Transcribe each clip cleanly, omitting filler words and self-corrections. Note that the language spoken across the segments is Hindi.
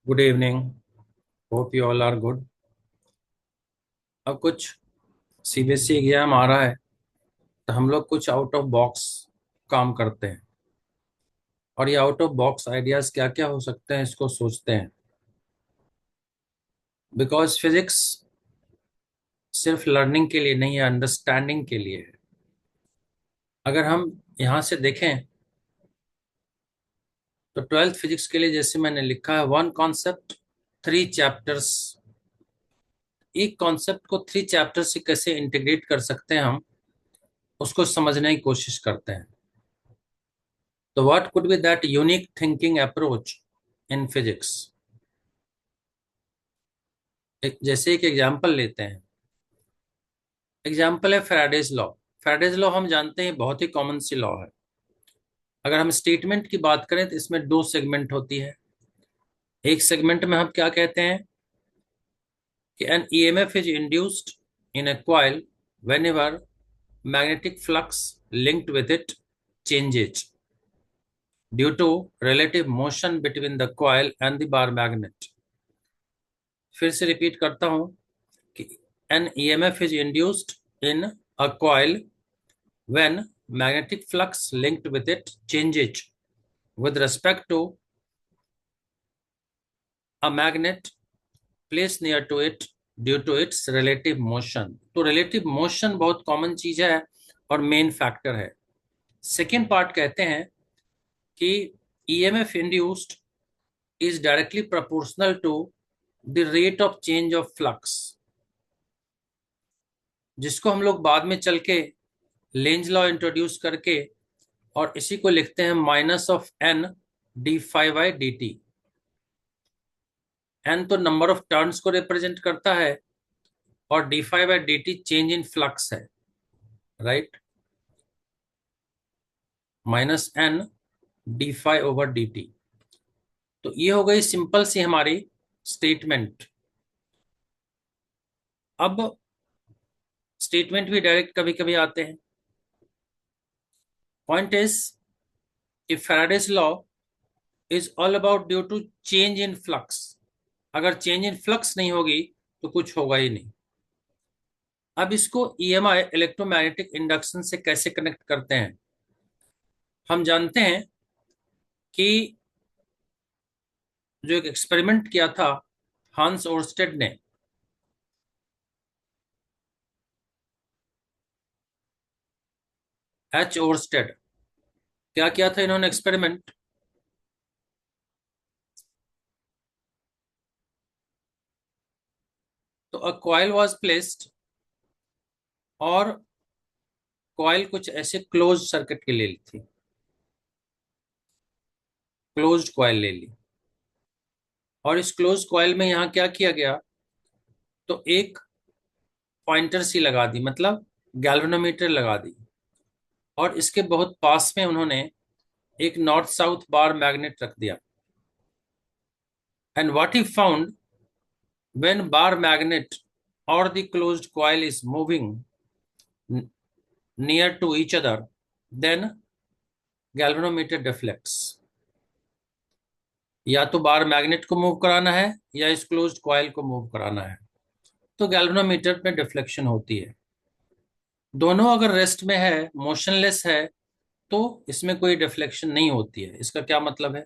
Good evening. Hope you all are good. अब कुछ सीबीएसई एग्जाम आ रहा है, तो हम लोग कुछ आउट ऑफ बॉक्स काम करते हैं। और ये आउट ऑफ बॉक्स आइडियाज क्या क्या हो सकते हैं इसको सोचते हैं। बिकॉज फिजिक्स सिर्फ लर्निंग के लिए नहीं है, अंडरस्टैंडिंग के लिए है। अगर हम यहाँ से देखें तो ट्वेल्थ फिजिक्स के लिए जैसे मैंने लिखा है, वन कॉन्सेप्ट थ्री चैप्टर्स। एक कॉन्सेप्ट को थ्री चैप्टर से कैसे इंटीग्रेट कर सकते हैं, हम उसको समझने की कोशिश करते हैं। तो what could be that unique thinking approach in physics? जैसे एक एग्जांपल लेते हैं। एग्जांपल है फैराडेज लॉ। फैराडेज लॉ हम जानते हैं, बहुत ही कॉमन सी लॉ है। अगर हम स्टेटमेंट की बात करें तो इसमें दो सेगमेंट होती है। एक सेगमेंट में हम क्या कहते हैं कि an EMF is induced in a coil whenever magnetic flux linked with it changes due to relative motion between the coil and the bar magnet। फिर से रिपीट करता हूं कि an EMF is induced in a coil when magnetic flux linked with it changes with respect to a magnet placed near to it due to its relative motion। तो relative motion बहुत कॉमन चीज है और मेन फैक्टर है। सेकेंड पार्ट कहते हैं कि EMF induced is directly proportional to the rate of change of flux, जिसको हम लोग बाद में चल के लेंज लॉ इंट्रोड्यूस करके और इसी को लिखते हैं minus of N D phi by D T. N तो नंबर ऑफ टर्न्स को रिप्रेजेंट करता है और D phi by D T change in flux है, right. Minus N D phi over D T. तो ये हो गई सिंपल सी हमारी स्टेटमेंट। अब स्टेटमेंट भी डायरेक्ट कभी कभी आते हैं। Point is if Faraday's law is all about due to change in flux. अगर चेंज इन फ्लक्स नहीं होगी तो कुछ होगा ही नहीं। अब इसको ईएमआई इलेक्ट्रोमैग्नेटिक इंडक्शन से कैसे कनेक्ट करते हैं। हम जानते हैं कि जो एक एक्सपेरिमेंट किया था हांस ओर्स्टेड ने, एच ओर्स्टेड, क्या किया था इन्होंने एक्सपेरिमेंट। तो अ कॉइल वाज प्लेस्ड, और कॉइल कुछ ऐसे क्लोज सर्किट के ले ली थी, क्लोज्ड कॉइल ले ली। और इस क्लोज कॉइल में यहाँ क्या किया गया, तो एक पॉइंटर सी लगा दी, मतलब गैल्वेनोमीटर लगा दी। और इसके बहुत पास में उन्होंने एक नॉर्थ साउथ बार मैग्नेट रख दिया। And what he found, when bar magnet or the closed coil is moving near to each other, then galvanometer deflects। या तो बार मैग्नेट को मूव कराना है या इस क्लोज्ड कॉइल को मूव कराना है, तो गैल्वेनोमीटर में डिफ्लेक्शन होती है। दोनों अगर रेस्ट में है, मोशनलेस है, तो इसमें कोई डिफ्लेक्शन नहीं होती है। इसका क्या मतलब है,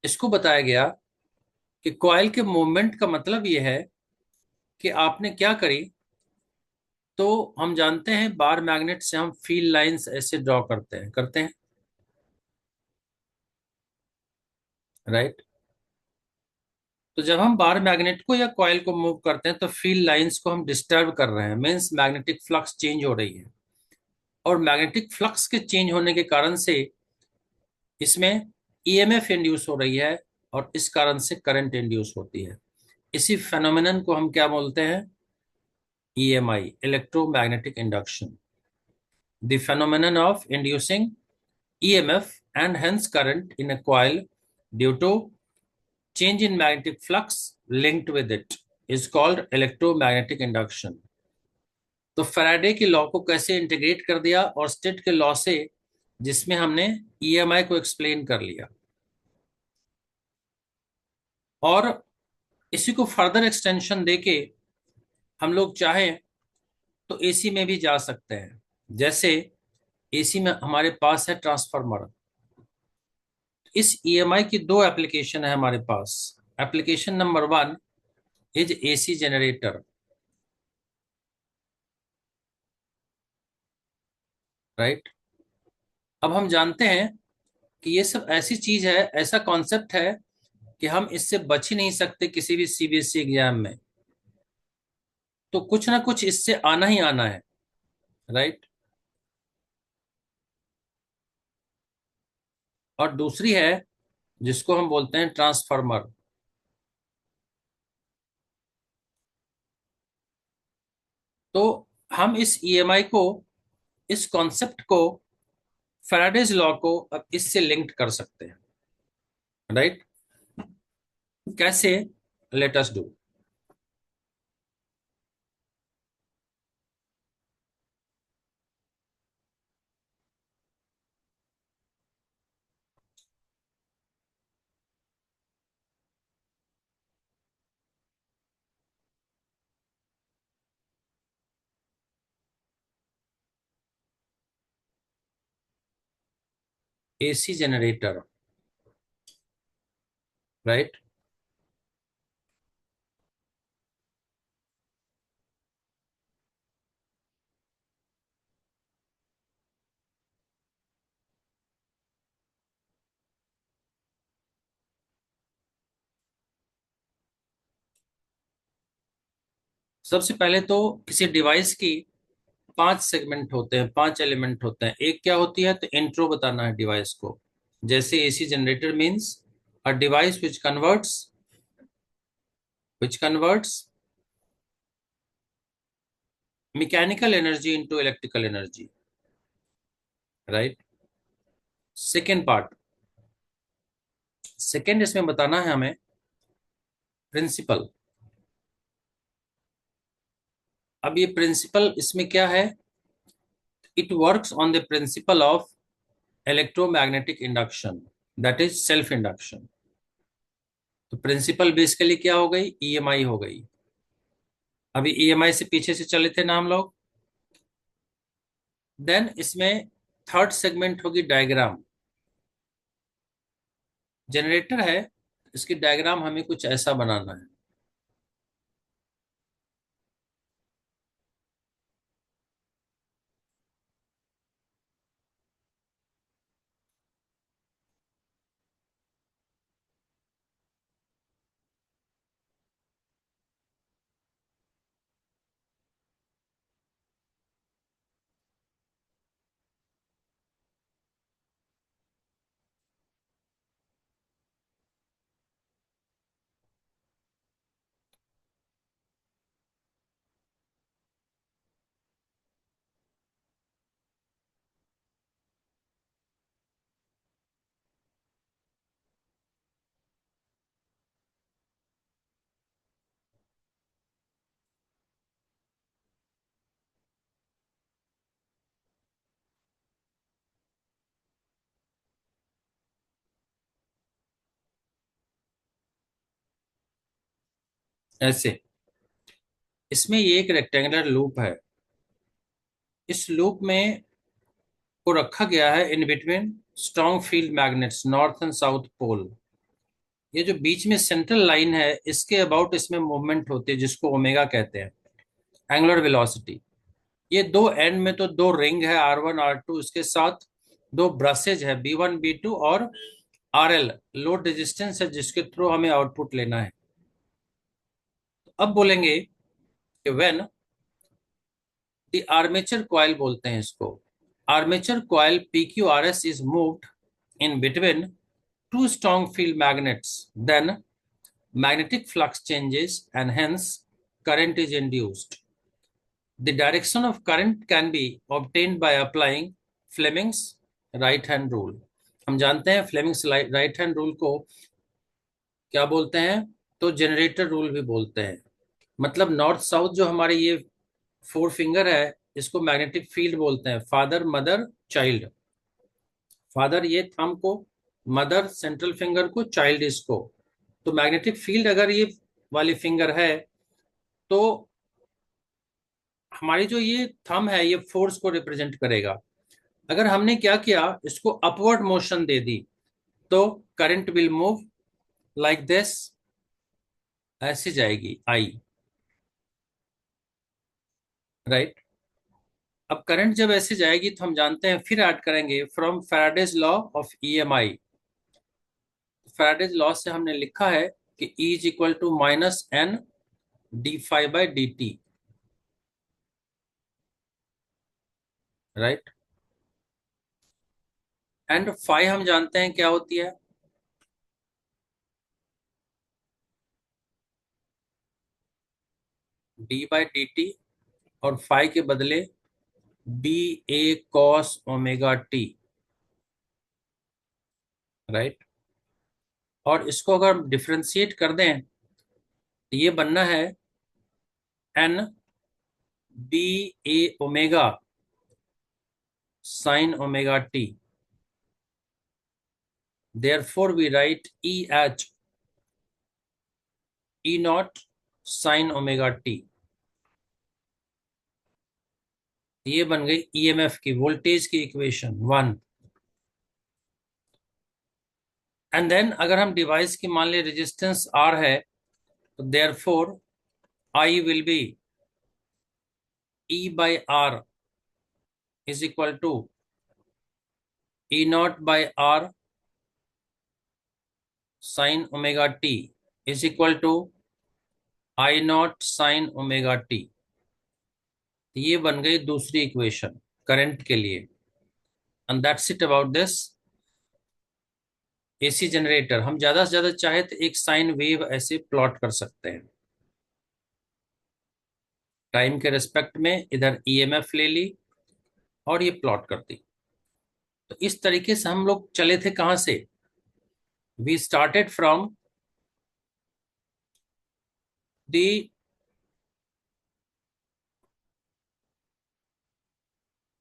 इसको बताया गया कि कॉइल के मूवमेंट का मतलब यह है कि आपने क्या करी। तो हम जानते हैं बार मैग्नेट से हम फील्ड लाइंस ऐसे ड्रॉ करते हैं, राइट। तो जब हम बार मैग्नेट को या कॉइल को मूव करते हैं तो फील्ड लाइंस को हम डिस्टर्ब कर रहे हैं, मींस मैग्नेटिक फ्लक्स चेंज हो रही है। और मैग्नेटिक फ्लक्स के चेंज होने के कारण से इसमें ईएमएफ इंड्यूस हो रही है, और इस कारण से करंट इंड्यूस होती है। इसी फेनोमेनन को हम क्या बोलते हैं, EMI, electromagnetic induction. The phenomenon of inducing EMF and hence current in a coil due to change in magnetic flux linked with it is called electromagnetic induction। तो फैराडे की लॉ को कैसे इंटीग्रेट कर दिया और स्टेट के लॉ से, जिसमें हमने EMI को एक्सप्लेन कर लिया। और इसी को फर्दर एक्सटेंशन देके हम लोग चाहें तो एसी में भी जा सकते हैं। जैसे एसी में हमारे पास है ट्रांसफार्मर। इस ईएमआई की दो एप्लीकेशन है हमारे पास। Application number one is AC generator, right. अब हम जानते हैं कि ये सब ऐसी चीज है, ऐसा कॉन्सेप्ट है कि हम इससे बच ही नहीं सकते किसी भी सीबीएसई एग्जाम में। तो कुछ ना कुछ इससे आना ही आना है, राइट। और दूसरी है जिसको हम बोलते हैं ट्रांसफार्मर। तो हम इस ईएमआई को, इस कॉन्सेप्ट को, फैराडेज लॉ को अब इससे लिंक्ड कर सकते हैं, राइट। कैसे? Let us do. AC generator, right. सबसे पहले तो किसी डिवाइस की पांच सेगमेंट होते हैं, पांच एलिमेंट होते हैं। एक क्या होती है, तो इंट्रो बताना है डिवाइस को। जैसे AC generator means a device which converts mechanical energy into electrical energy, right। Second part, second इसमें बताना है हमें प्रिंसिपल। अब ये प्रिंसिपल इसमें क्या है? It works on the principle of electromagnetic induction, that is self induction. तो प्रिंसिपल बेसिकली क्या हो गई? ईएमआई हो गई। अभी ईएमआई से पीछे से चले थे ना हम लोग। देन इसमें थर्ड सेगमेंट होगी डायग्राम। जनरेटर है, इसकी डायग्राम हमें कुछ ऐसा बनाना है। ऐसे इसमें ये एक रेक्टेंगुलर लूप है। इस लूप में को रखा गया है in between strong field magnets north and south pole. ये जो बीच में सेंट्रल लाइन है, इसके अबाउट इसमें मूवमेंट होती है जिसको ओमेगा कहते हैं, एंगुलर वेलोसिटी। ये दो एंड में तो दो रिंग है, R1 R2, इसके साथ दो ब्रशेज है, B1 B2, और RL लोड रेजिस्टेंस है जिसके थ्रू हमें आउटपुट लेना है। अब बोलेंगे कि व्हेन द आर्मेचर कॉइल बोलते हैं इसको, armature coil PQRS is moved in between two strong field magnets, then magnetic flux changes and hence current is induced. The direction of current can be obtained by applying Fleming's right hand rule. हम जानते हैं फ्लेमिंग्स राइट हैंड रूल को क्या बोलते हैं, तो जनरेटर रूल भी बोलते हैं। मतलब नॉर्थ साउथ जो हमारे ये फोर फिंगर है, इसको मैग्नेटिक फील्ड बोलते हैं। फादर मदर चाइल्ड, फादर ये थंब को, मदर सेंट्रल फिंगर को, चाइल्ड इसको। तो मैग्नेटिक फील्ड अगर ये वाली फिंगर है, तो हमारी जो ये थंब है ये फोर्स को रिप्रेजेंट करेगा। अगर हमने क्या किया, इसको अपवर्ड मोशन दे दी, तो current will move like this, ऐसे जाएगी आई, राइट। अब करंट जब ऐसे जाएगी तो हम जानते हैं, फिर ऐड करेंगे from Faraday's law of EMI. Faraday's law से हमने लिखा है कि E is equal to minus N D phi by D T, right. And phi हम जानते हैं क्या होती है, डी बाई डी टी, और फाई के बदले B A cos omega T, right. और इसको अगर हम डिफ्रेंशिएट कर दें तो ये बनना है N B A omega sine omega T. Therefore, we write E as E naught sin omega T. ये बन गई ईएमएफ की, वोल्टेज की इक्वेशन 1। एंड देन अगर हम डिवाइस की मान ली रेजिस्टेंस आर है, तो therefore I will be E by R is equal to E naught by R sine omega T is equal to I naught sine omega T. ये बन गई दूसरी इक्वेशन करंट के लिए। And that's it about this AC generator. हम ज्यादा से ज्यादा चाहे तो एक साइन वेव ऐसे प्लॉट कर सकते हैं, टाइम के रिस्पेक्ट में इधर ईएमएफ ले ली और ये प्लॉट कर दी। तो इस तरीके से हम लोग चले थे कहां से, we started from the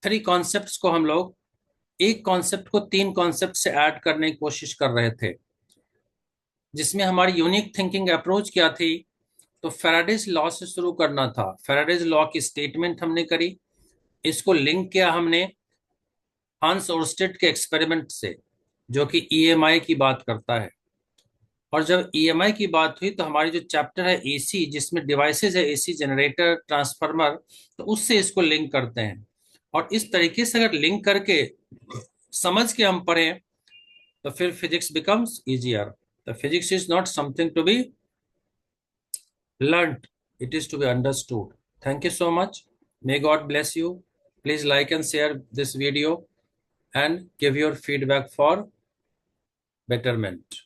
three concepts को हम लोग एक कॉन्सेप्ट को तीन कॉन्सेप्ट से ऐड करने की कोशिश कर रहे थे, जिसमें हमारी यूनिक थिंकिंग अप्रोच क्या थी। तो फैराडेज लॉ से शुरू करना था। फैराडेज लॉ की स्टेटमेंट हमने करी, इसको लिंक किया हमने हांस ओर्स्टेड के एक्सपेरिमेंट से, जो कि ईएमआई की बात करता है। और जब ईएमआई की बात हुई तो हमारी जो चैप्टर है एसी, जिसमें डिवाइसेस है एसी जनरेटर ट्रांसफार्मर, तो उससे इसको लिंक करते हैं। और इस तरीके से अगर लिंक करके समझ के हम पढ़ें तो फिर physics becomes easier. The physics is not something to be learnt, it is to be understood. Thank you so much. May God bless you. Please like and share this video and give your feedback for betterment.